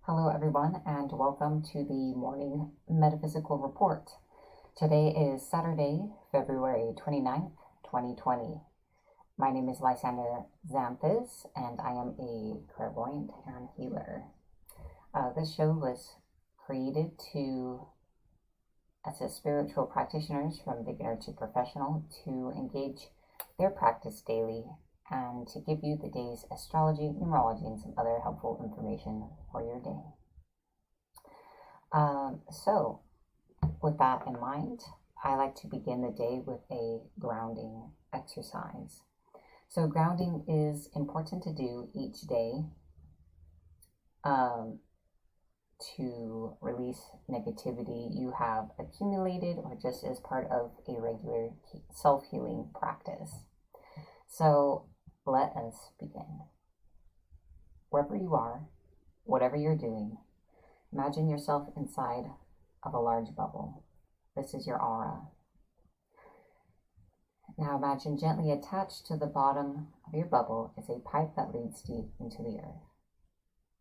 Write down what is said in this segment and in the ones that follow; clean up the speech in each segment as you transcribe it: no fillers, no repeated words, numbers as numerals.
Hello everyone and welcome to the Morning Metaphysical Report. Today is Saturday, February 29th, 2020. My name is Lysander Xanthus and I am a clairvoyant and healer. This show was created to assist spiritual practitioners from beginner to professional to engage their practice daily and to give you the day's astrology, numerology, and some other helpful information for your day. So, with that in mind, I like to begin the day with a grounding exercise. So, grounding is important to do each day to release negativity you have accumulated or just as part of a regular self-healing practice. So, let us begin. Wherever you are, whatever you're doing, imagine yourself inside of a large bubble. This is your aura. Now imagine gently attached to the bottom of your bubble is a pipe that leads deep into the earth.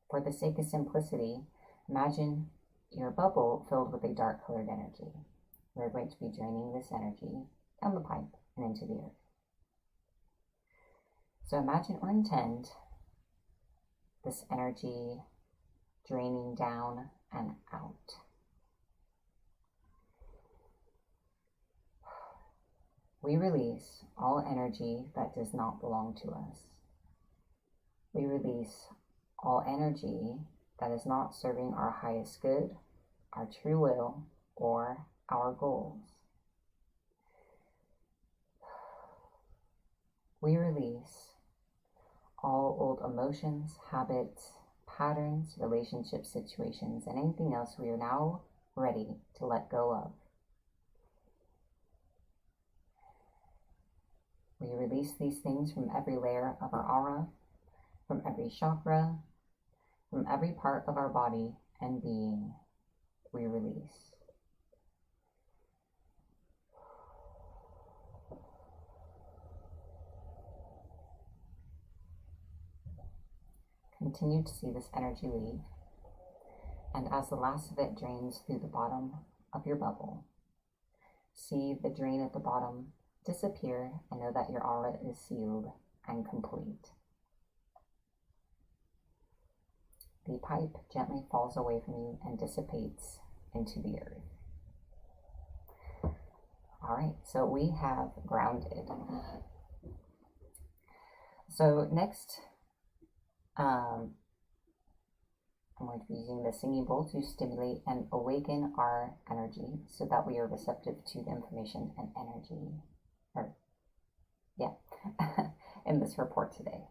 For the sake of simplicity, imagine your bubble filled with a dark colored energy. We're going to be draining this energy down the pipe and into the earth. So imagine or intend this energy draining down and out. We release all energy that does not belong to us. We release all energy that is not serving our highest good, our true will, or our goals. We release all old emotions, habits, patterns, relationship situations, and anything else we are now ready to let go of. We release these things from every layer of our aura, from every chakra, from every part of our body and being. We release. Continue to see this energy leave, and as the last of it drains through the bottom of your bubble, see the drain at the bottom disappear and know that your aura is sealed and complete. The pipe gently falls away from you and dissipates into the earth. All right, so we have grounded. So next, I'm going to be using the singing bowl to stimulate and awaken our energy so that we are receptive to the information and energy, in this report today.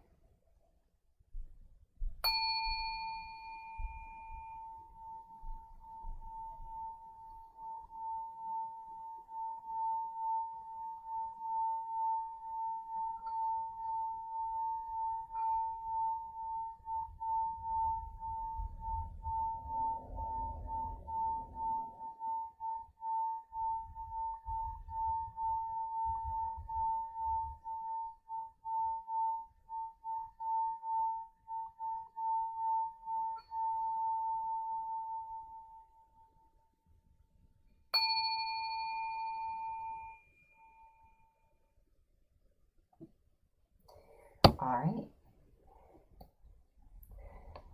All right.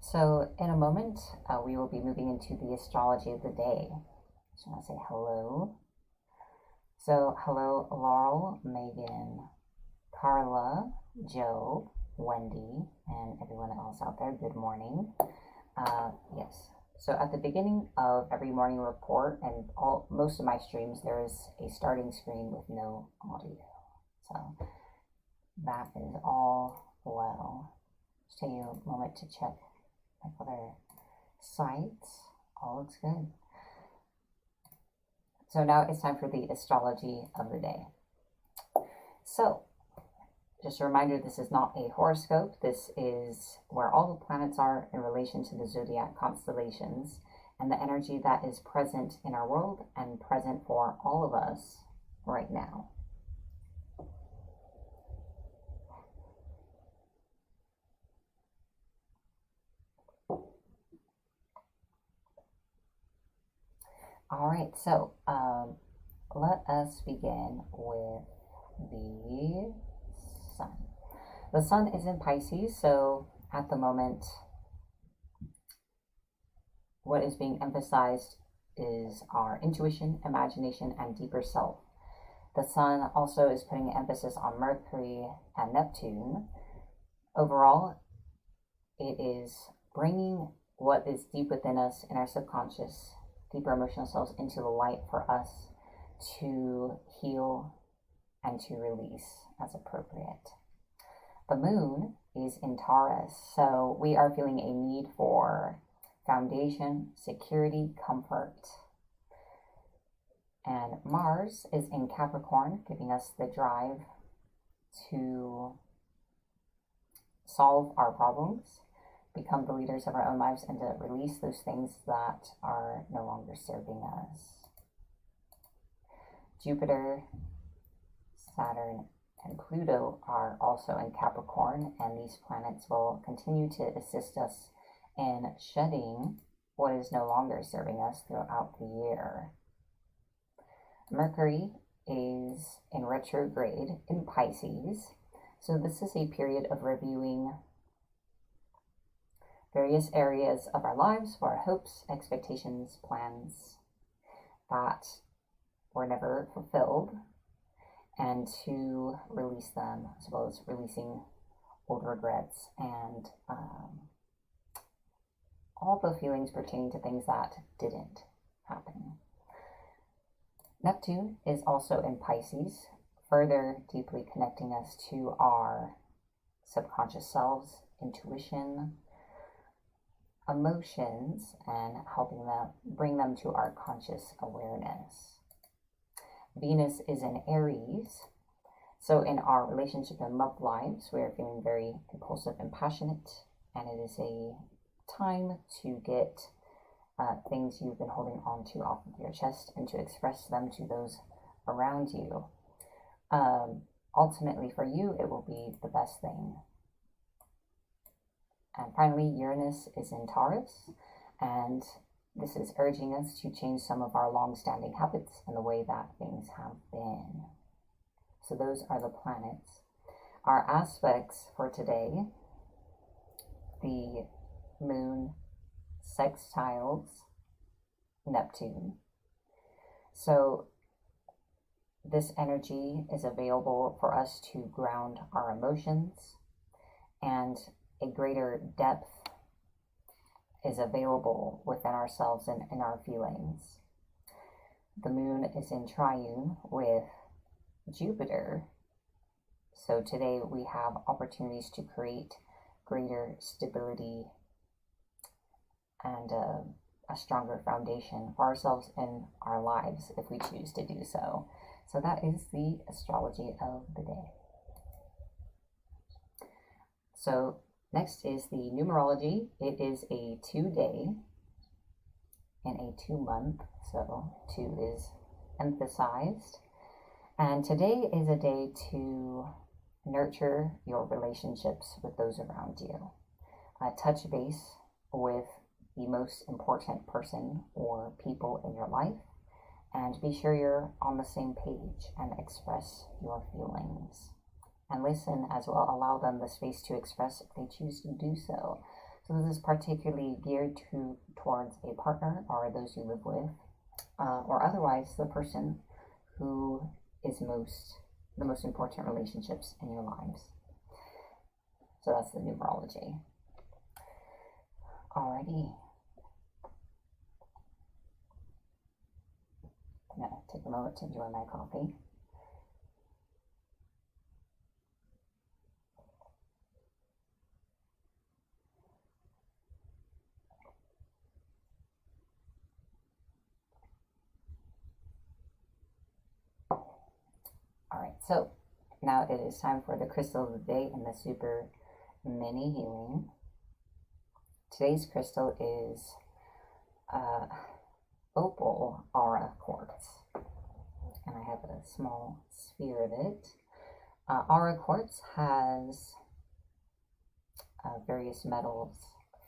So in a moment, we will be moving into the astrology of the day. Just want to say hello. So hello, Laurel, Megan, Carla, Joe, Wendy, and everyone else out there. Good morning. Yes. So at the beginning of every morning report and most of my streams, there is a starting screen with no audio. So that is all well. Just take a moment to check my other sites. All looks good. So now it's time for the astrology of the day. So just a reminder, this is not a horoscope. This is where all the planets are in relation to the zodiac constellations and the energy that is present in our world and present for all of us right now. All right, so let us begin with the sun. The sun is in Pisces, so at the moment, what is being emphasized is our intuition, imagination, and deeper self. The sun also is putting emphasis on Mercury and Neptune. Overall, it is bringing what is deep within us in our subconscious, deeper emotional selves into the light for us to heal and to release as appropriate. The moon is in Taurus, so we are feeling a need for foundation, security, comfort. And Mars is in Capricorn, giving us the drive to solve our problems, become the leaders of our own lives, and to release those things that are no longer serving us. Jupiter, Saturn, and Pluto are also in Capricorn, and these planets will continue to assist us in shedding what is no longer serving us throughout the year. Mercury is in retrograde in Pisces, so this is a period of reviewing various areas of our lives, for our hopes, expectations, plans that were never fulfilled, and to release them, as well as releasing old regrets and all the feelings pertaining to things that didn't happen. Neptune is also in Pisces, further deeply connecting us to our subconscious selves, intuition, emotions, and helping them bring them to our conscious awareness. Venus is in Aries, so in our relationship and love lives, we are feeling very impulsive and passionate, and it is a time to get things you've been holding on to off of your chest and to express them to those around you. Ultimately, for you, it will be the best thing. And finally, Uranus is in Taurus, and this is urging us to change some of our long-standing habits and the way that things have been. So those are the planets. Our aspects for today: the moon sextiles Neptune. So this energy is available for us to ground our emotions, and a greater depth is available within ourselves and in our feelings. The moon is in triune with Jupiter, so today we have opportunities to create greater stability and a stronger foundation for ourselves and our lives if we choose to do so. So that is the astrology of the day. So next is the numerology. It is a 2-day and a 2-month, so 2 is emphasized. And today is a day to nurture your relationships with those around you. Touch base with the most important person or people in your life, and be sure you're on the same page and express your feelings. And listen as well, allow them the space to express if they choose to do so. So this is particularly geared towards a partner or those you live with, or otherwise the person who is the most important relationships in your lives. So that's the numerology. Alrighty. I'm gonna take a moment to enjoy my coffee. Alright, so now it is time for the crystal of the day and the super mini healing. Today's crystal is opal aura quartz, and I have a small sphere of it. Aura quartz has various metals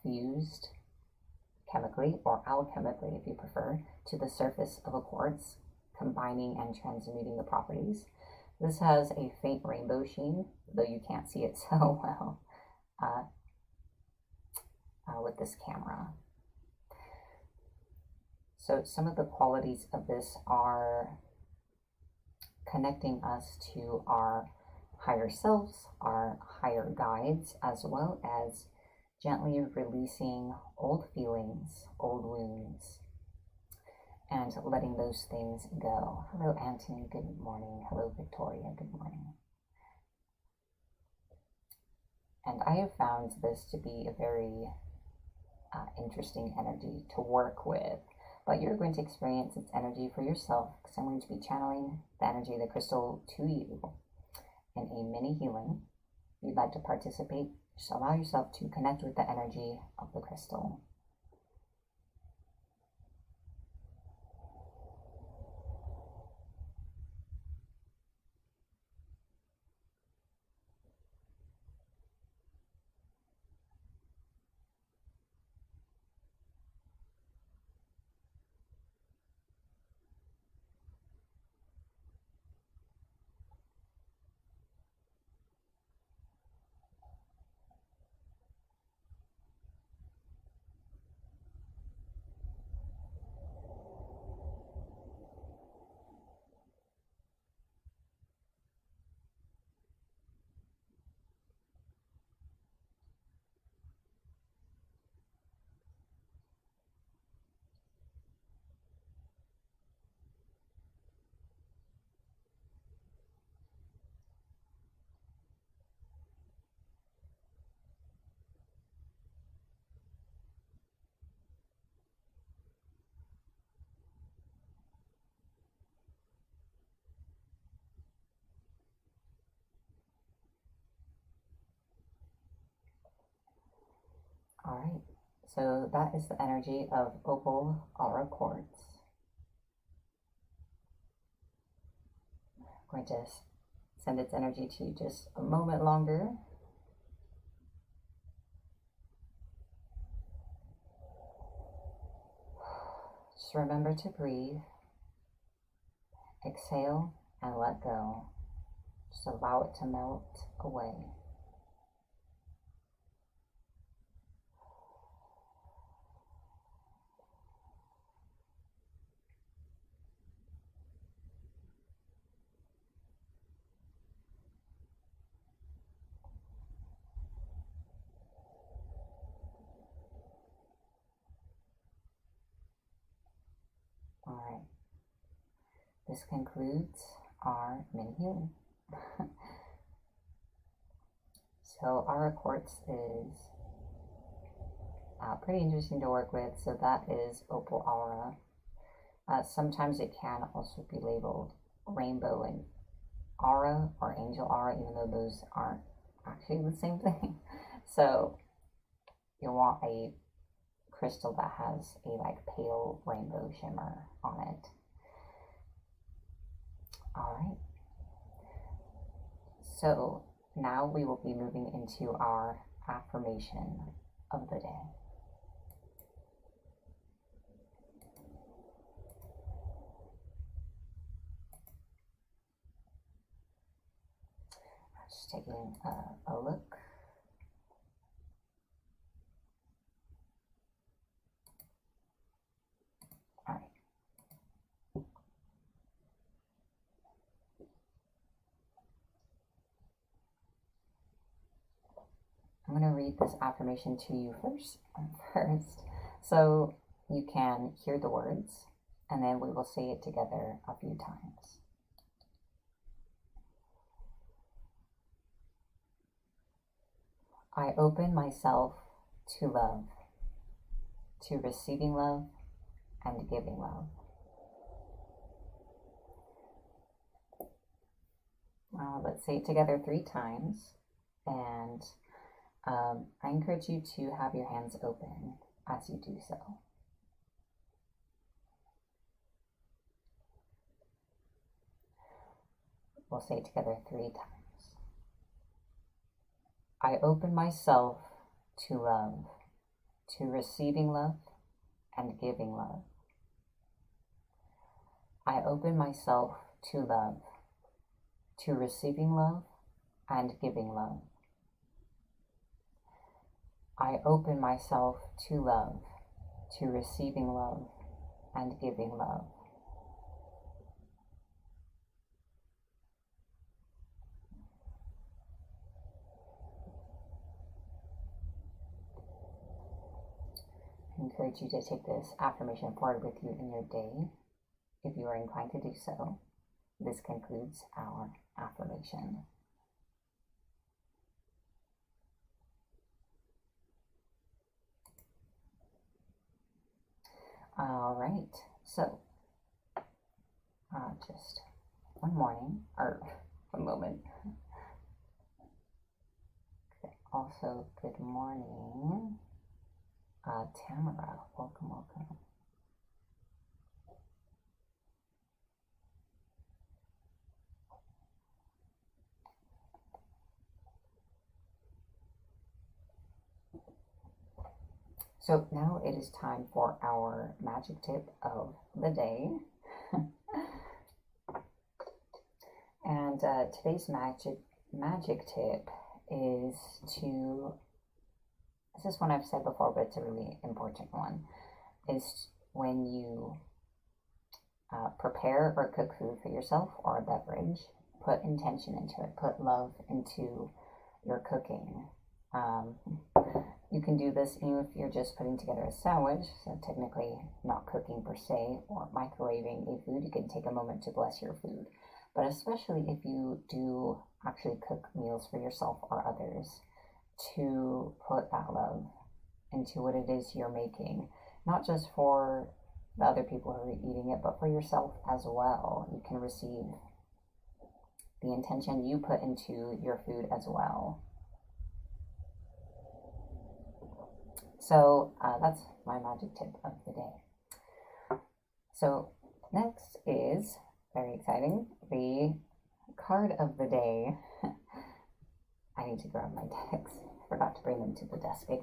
fused, chemically or alchemically, if you prefer, to the surface of a quartz, combining and transmuting the properties. This has a faint rainbow sheen, though you can't see it so well with this camera. So some of the qualities of this are connecting us to our higher selves, our higher guides, as well as gently releasing old feelings, old wounds, and letting those things go. Hello, Anthony. Good morning. Hello, Victoria. Good morning. And I have found this to be a very interesting energy to work with. But you're going to experience its energy for yourself, because I'm going to be channeling the energy of the crystal to you in a mini healing. If you'd like to participate, just allow yourself to connect with the energy of the crystal. All right, so that is the energy of opal aura quartz. I'm going to send its energy to you just a moment longer. Just remember to breathe, exhale, and let go. Just allow it to melt away. All right, this concludes our mini healing. So aura quartz is pretty interesting to work with. So that is opal aura. Sometimes it can also be labeled rainbow and aura or angel aura, even though those aren't actually the same thing. So you'll want a crystal that has a like pale rainbow shimmer on it. All right. So now we will be moving into our affirmation of the day. Just taking a look. All right. I'm going to read this affirmation to you first, so you can hear the words, and then we will say it together a few times. I open myself to love, to receiving love and giving love. Let's say it together 3 times, and I encourage you to have your hands open as you do so. We'll say it together 3 times. I open myself to love, to receiving love and giving love. I open myself to love, to receiving love and giving love. I open myself to love, to receiving love and giving love. I encourage you to take this affirmation forward with you in your day, if you are inclined to do so. This concludes our affirmation. All right, so just one moment. Okay. Also, good morning, Tamara. Welcome. So now it is time for our magic tip of the day. And today's magic tip is this is one I've said before, but it's a really important one, is when you prepare or cook food for yourself or a beverage, put intention into it, put love into your cooking. You can do this even if you're just putting together a sandwich, so technically not cooking per se, or microwaving a food. You can take a moment to bless your food. But especially if you do actually cook meals for yourself or others, to put that love into what it is you're making, not just for the other people who are eating it, but for yourself as well. You can receive the intention you put into your food as well. So that's my magic tip of the day. So next is, very exciting, the card of the day. I need to grab my decks. Forgot to bring them to the desk again.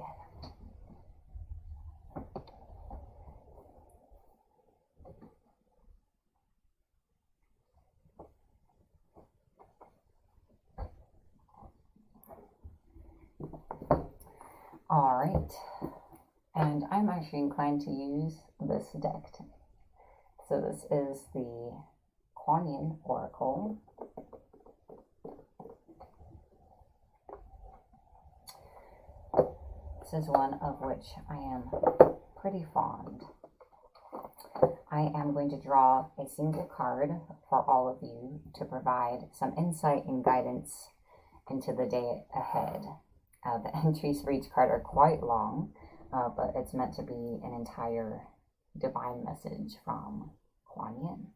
All right, and I'm actually inclined to use this deck today. So this is the Kuan Yin Oracle. This is one of which I am pretty fond. I am going to draw a single card for all of you to provide some insight and guidance into the day ahead. The entries for each card are quite long, but it's meant to be an entire divine message from Kuan Yin.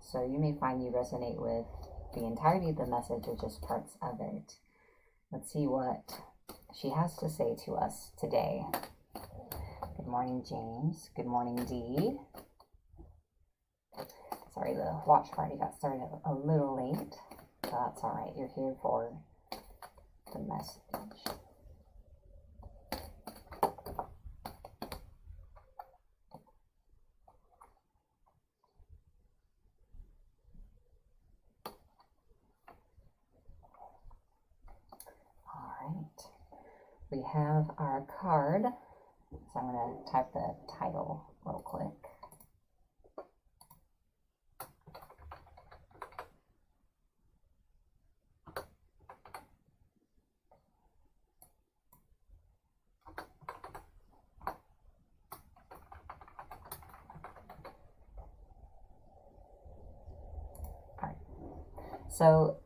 So you may find you resonate with the entirety of the message or just parts of it. Let's see what she has to say to us today. Good morning, James. Good morning, Dee. Sorry, the watch party got started a little late, but that's all right. You're here for the message. All right. We have our card. So I'm going to type the title real quick. So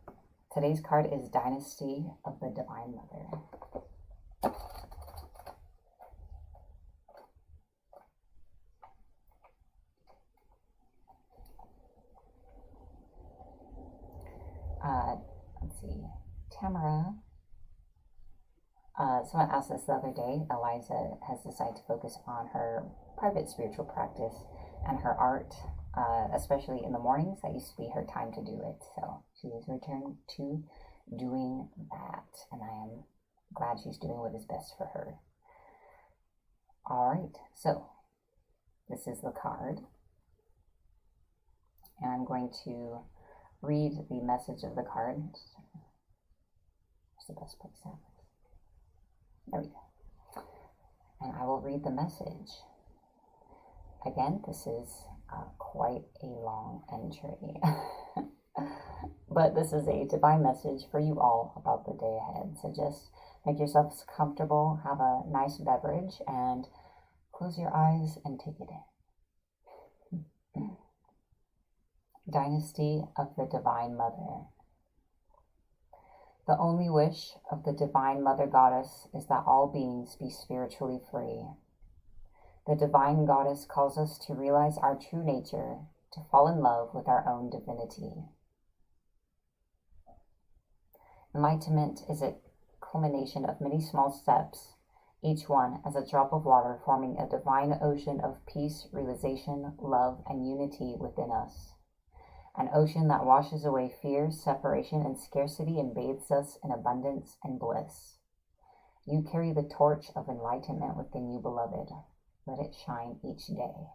today's card is Dynasty of the Divine Mother. Let's see, Tamara. Someone asked us the other day, Eliza has decided to focus on her private spiritual practice and her art, especially in the mornings. That used to be her time to do it. So she has returned to doing that, and I am Glad she's doing what is best for her. All right, so this is the card. And I'm going to read the message of the card. Where's the best place to have this? There we go. And I will read the message. Again, this is quite a long entry. But this is a divine message for you all about the day ahead. So just make yourselves comfortable, have a nice beverage, and close your eyes and take it in. Dynasty of the Divine Mother. The only wish of the Divine Mother Goddess is that all beings be spiritually free. The Divine Goddess calls us to realize our true nature, to fall in love with our own divinity. Enlightenment is a culmination of many small steps, each one as a drop of water forming a divine ocean of peace, realization, love, and unity within us. An ocean that washes away fear, separation, and scarcity and bathes us in abundance and bliss. You carry the torch of enlightenment within you, beloved. Let it shine each day.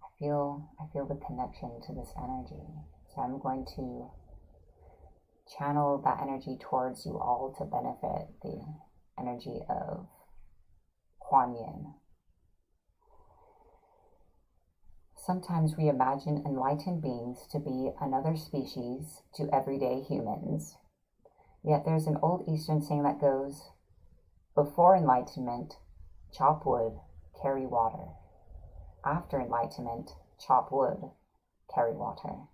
I feel the connection to this energy. So I'm going to channel that energy towards you all to benefit the energy of Kuan Yin. Sometimes we imagine enlightened beings to be another species to everyday humans. Yet there's an old Eastern saying that goes, before enlightenment, chop wood, carry water. After enlightenment, chop wood, carry water.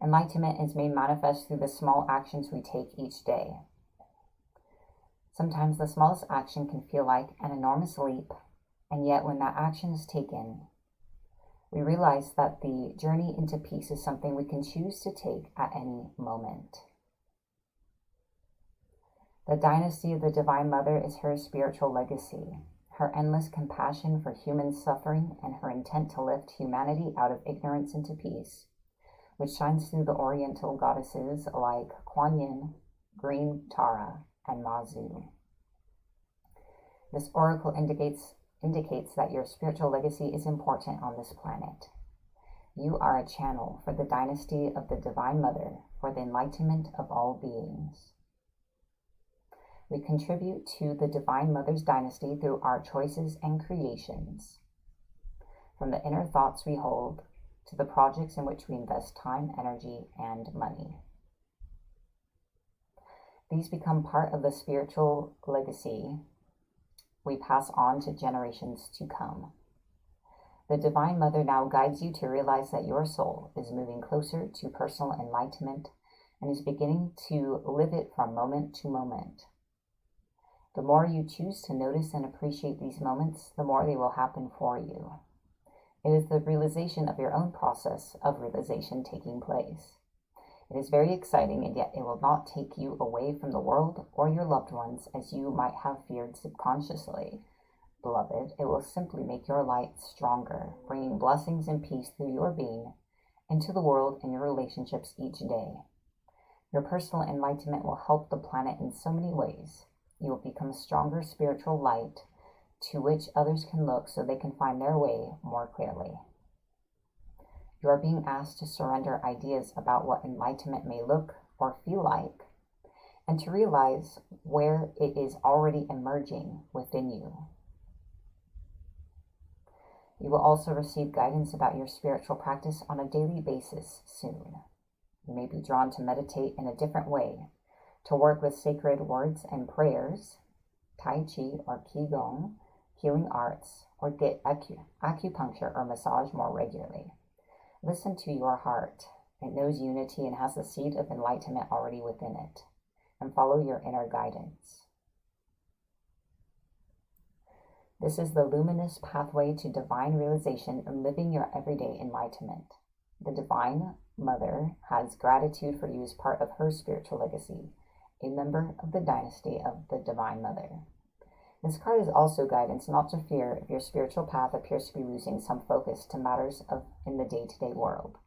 Enlightenment is made manifest through the small actions we take each day. Sometimes the smallest action can feel like an enormous leap, and yet when that action is taken, we realize that the journey into peace is something we can choose to take at any moment. The dynasty of the Divine Mother is her spiritual legacy, her endless compassion for human suffering, and her intent to lift humanity out of ignorance into peace, which shines through the Oriental goddesses like Kuan Yin, Green Tara, and Mazu. This oracle indicates that your spiritual legacy is important on this planet. You are a channel for the dynasty of the Divine Mother for the enlightenment of all beings. We contribute to the Divine Mother's dynasty through our choices and creations. From the inner thoughts we hold to the projects in which we invest time, energy, and money. These become part of the spiritual legacy we pass on to generations to come. The Divine Mother now guides you to realize that your soul is moving closer to personal enlightenment and is beginning to live it from moment to moment. The more you choose to notice and appreciate these moments, the more they will happen for you. It is the realization of your own process of realization taking place. It is very exciting, and yet it will not take you away from the world or your loved ones as you might have feared subconsciously. Beloved, it will simply make your light stronger, bringing blessings and peace through your being into the world and your relationships each day. Your personal enlightenment will help the planet in so many ways. You will become a stronger spiritual light to which others can look so they can find their way more clearly. You are being asked to surrender ideas about what enlightenment may look or feel like, and to realize where it is already emerging within you. You will also receive guidance about your spiritual practice on a daily basis soon. You may be drawn to meditate in a different way, to work with sacred words and prayers, Tai Chi or Qigong, healing arts, or get acupuncture or massage more regularly. Listen to your heart. It knows unity and has the seed of enlightenment already within it. And follow your inner guidance. This is the luminous pathway to divine realization and living your everyday enlightenment. The Divine Mother has gratitude for you as part of her spiritual legacy, a member of the dynasty of the Divine Mother. This card is also guidance not to fear if your spiritual path appears to be losing some focus to matters in the day-to-day world.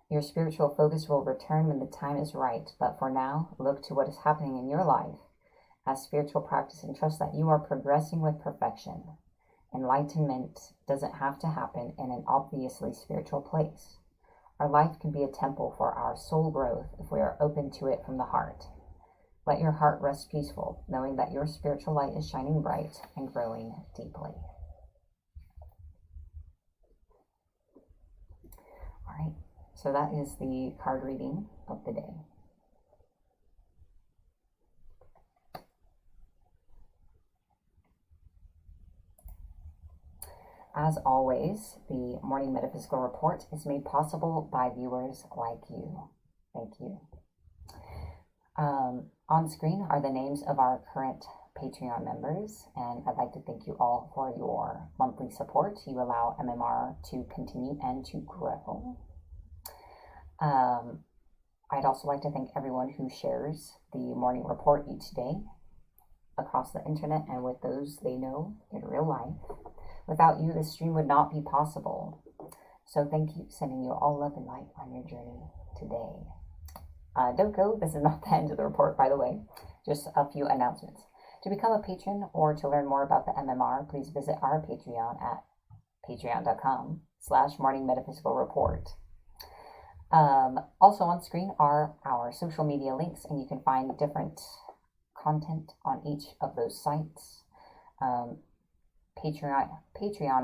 Your spiritual focus will return when the time is right, but for now, look to what is happening in your life as spiritual practice and trust that you are progressing with perfection. Enlightenment doesn't have to happen in an obviously spiritual place. Our life can be a temple for our soul growth if we are open to it from the heart. Let your heart rest peaceful, knowing that your spiritual light is shining bright and growing deeply. All right, so that is the card reading of the day. As always, the Morning Metaphysical Report is made possible by viewers like you. Thank you. On screen are the names of our current Patreon members, and I'd like to thank you all for your monthly support. You allow MMR to continue and to grow. I'd also like to thank everyone who shares the morning report each day across the internet and with those they know in real life. Without you, this stream would not be possible. So thank you, sending you all love and light on your journey today. Don't go, this is not the end of the report, by the way. Just a few announcements. To become a patron or to learn more about the MMR, please visit our Patreon at patreon.com/Morning Metaphysical Report. Also on screen are our social media links, and you can find different content on each of those sites. Patreon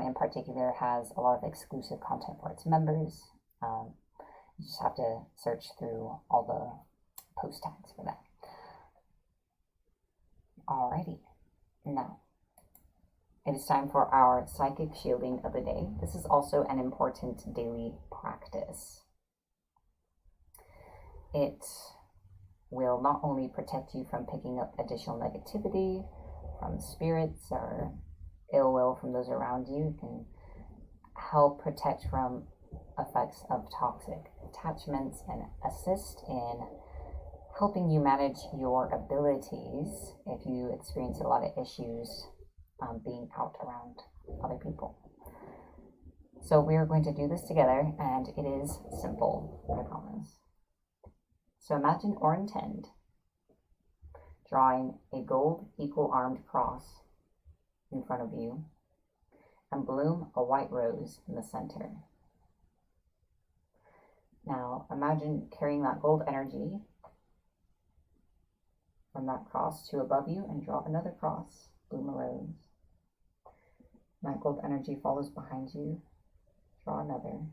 in particular has a lot of exclusive content for its members. You just have to search through all the post tags for that. Alrighty, now it is time for our psychic shielding of the day. This is also an important daily practice. It will not only protect you from picking up additional negativity from spirits or ill will from those around you, it can help protect from effects of toxic attachments and assist in helping you manage your abilities if you experience a lot of issues being out around other people. So we are going to do this together, and it is simple, I promise. So imagine or intend drawing a gold equal-armed cross in front of you and bloom a white rose in the center. Now imagine carrying that gold energy from that cross to above you and draw another cross, bloom a rose. That gold energy follows behind you, draw another,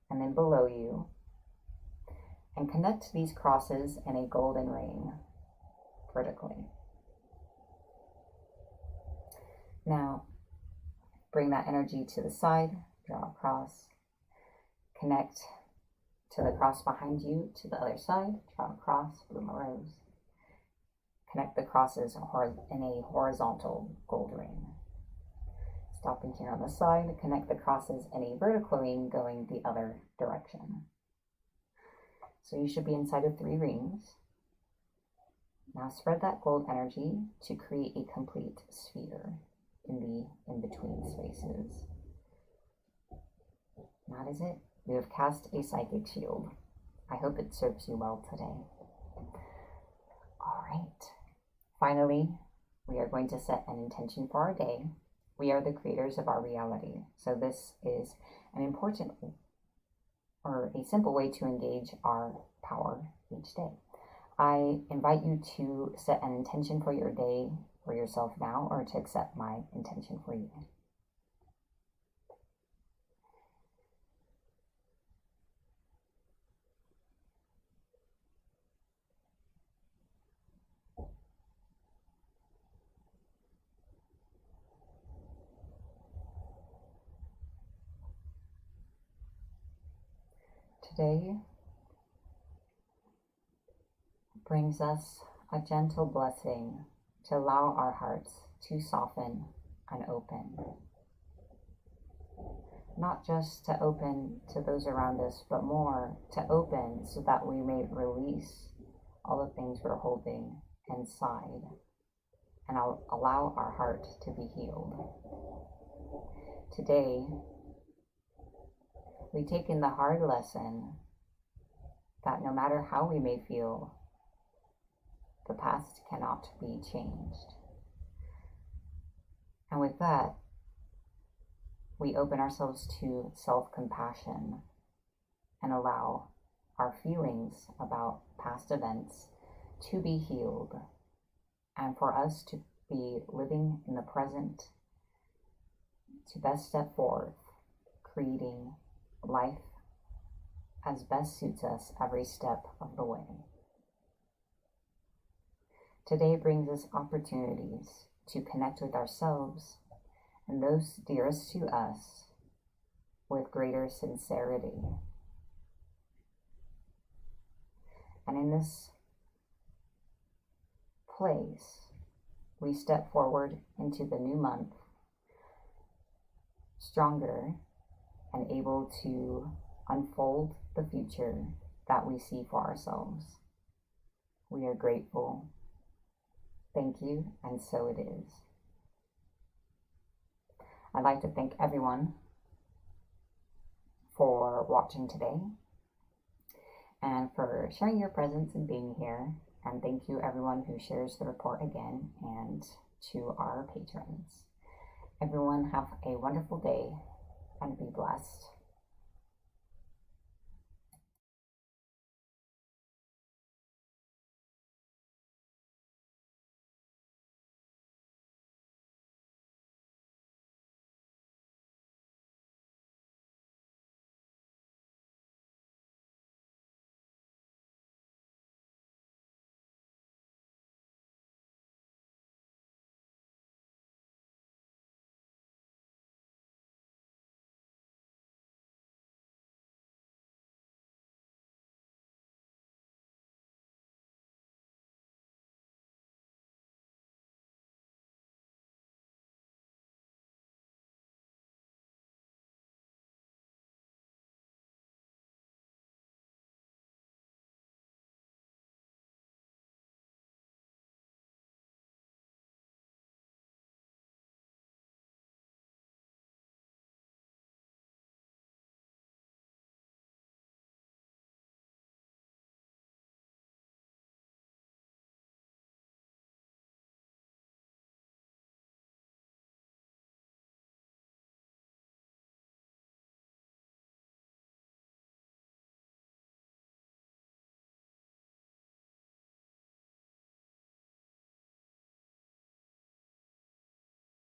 and then below you, and connect these crosses in a golden ring vertically. Now bring that energy to the side, draw a cross, connect to the cross behind you to the other side, draw a cross, bloom a rose. Connect the crosses in a horizontal gold ring. Stopping here on the side, connect the crosses in a vertical ring going the other direction. So you should be inside of 3 rings. Now spread that gold energy to create a complete sphere in the in-between spaces. That is it. We have cast a psychic shield. I hope it serves you well today. All right. Finally, we are going to set an intention for our day. We are the creators of our reality. So this is an important or a simple way to engage our power each day. I invite you to set an intention for your day for yourself now, or to accept my intention for you. Today brings us a gentle blessing to allow our hearts to soften and open. Not just to open to those around us, but more to open so that we may release all the things we're holding inside and allow our heart to be healed. Today, we take in the hard lesson that no matter how we may feel, the past cannot be changed. And with that, we open ourselves to self-compassion and allow our feelings about past events to be healed, and for us to be living in the present to best step forth, creating life as best suits us every step of the way. Today brings us opportunities to connect with ourselves and those dearest to us with greater sincerity. And in this place, we step forward into the new month stronger and able to unfold the future that we see for ourselves. We are grateful. Thank you, and so it is. I'd like to thank everyone for watching today and for sharing your presence and being here. And thank you everyone who shares the report again, and to our patrons. Everyone have a wonderful day and be blessed.